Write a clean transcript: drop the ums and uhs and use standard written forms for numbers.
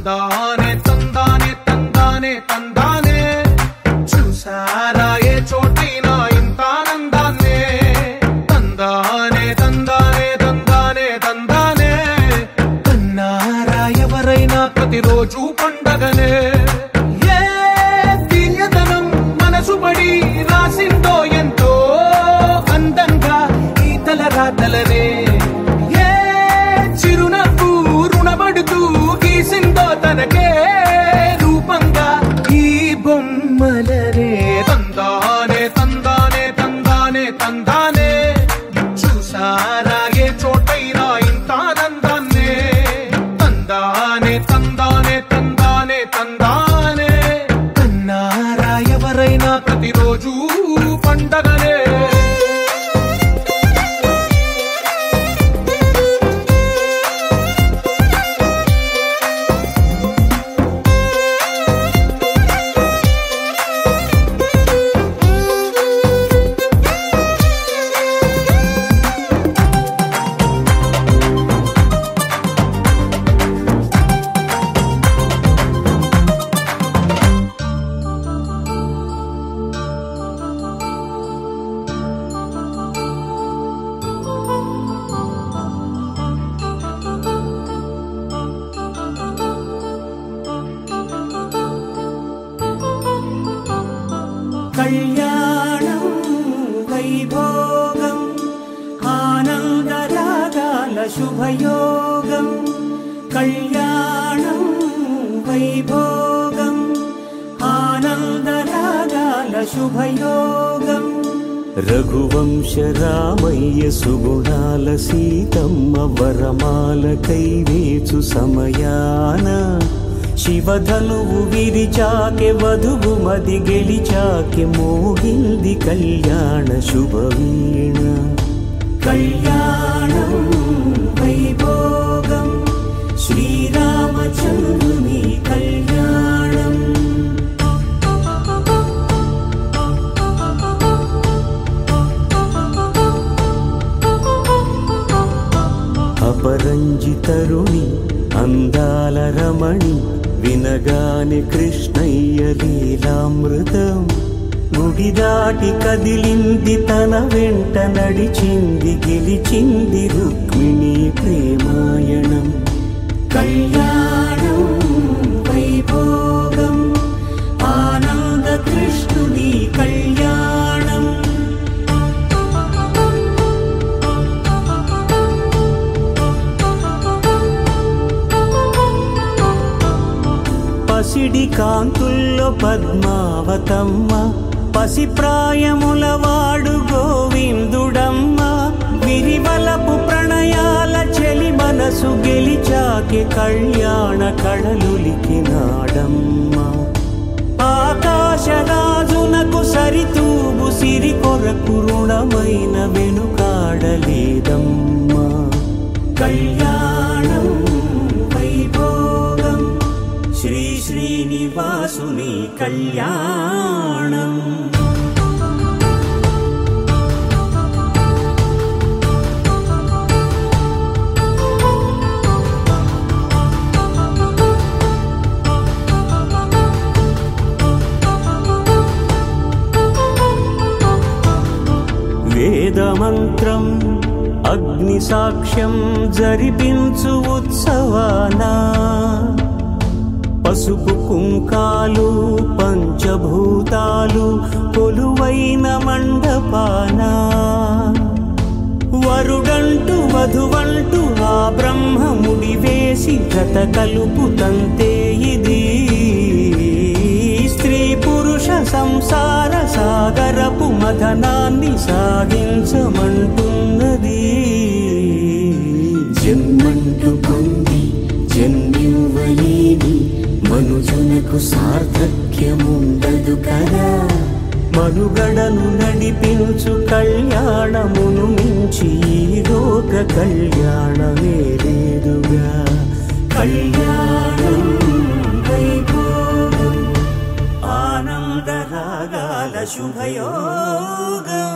తందానే తందానే తందానే తందానే చూసారా ఏ చోటైనా ఇంత ఆనందాన్నే తందానే తందానే తందానే తందానే కన్నారా ఎవరైనా ప్రతిరోజు పండగనే ఏ తీయదనం మనసు పడి రాసిందో ఎంతో అందంగా ఈ తలరాతలనే ఏ చిరునవ్వు రుణపడుతూ గీసిందో తనకే రూపంగా ఈ బొమ్మలనే తందానే తందానే తందానే తందానే చూసారా ఏ చోటైనా ఇంత ఆనందాన్నే తందానే తందానే తందానే తందానే కన్నారా ఎవరైనా ప్రతిరోజు పండగనే కళ్యాణం వైభోగం ఆనందరాగాల శుభయోగం కళ్యాణం వైభోగం ఆనందరాగాల శుభయోగం రఘువంశ రామయ్య సుగుణాల సీతమ్మ వరమాల కైవేచు సమయాన శివధనువు విరిచాకె వధువు మది గెలిచాకె మోగింది కళ్యాణ శుభవీణ కళ్యాణం వైభోగం శ్రీరామచంద్రుని కళ్యాణం అపరంజి తరుణి అందాల రమణి వినగానే కృష్ణయ్య లీలామృతం గుడి దాటి కదిలింది తన వెంట నడిచింది గెలిచింది రుక్మిణి ప్రేమాయణం కళ్యాణం వైభోగం ఆనంద కృష్ణుని కళ్యాణం పసిడి కాంతుల్లో పద్మావతమ్మ పసిప్రాయముల వాడు గోవిందుడమ్మ విరివలపు ప్రణయాల చెలి మనసు గెలిచాకే కళ్యాణ కళలులికినాడమ్మ ఆకాశరాజునకు సరితూగు సిరి కొరకు రుణమైన వెనుకాడలేదమ్మా కళ్యాణం వైభోగం శ్రీ శ్రీనివాసుని కళ్యాణం వేదమంత్రం అగ్ని సాక్ష్యం జరిపించు ఉత్సవానా పసుపు కుంకాలు పంచభూతాలు కొలువైన మండపాన వరుడంటూ వధువంటూ ఆ బ్రహ్మముడి వేసి జత కలుపుతంతే ఇది స్త్రీ పురుష సంసార సాగరపు మథనాన్ని సాగించమంటున్నది జన్మంటూ పొంది జన్మివ్వలేని మనుజునకు సార్థక్యముండదు కదా మనుగడను నడిపించు కళ్యాణమును మించి ఈ లోక కళ్యాణమే లేదుగా కళ్యాణం వైభోగం ఆనందరాగాల శుభయోగం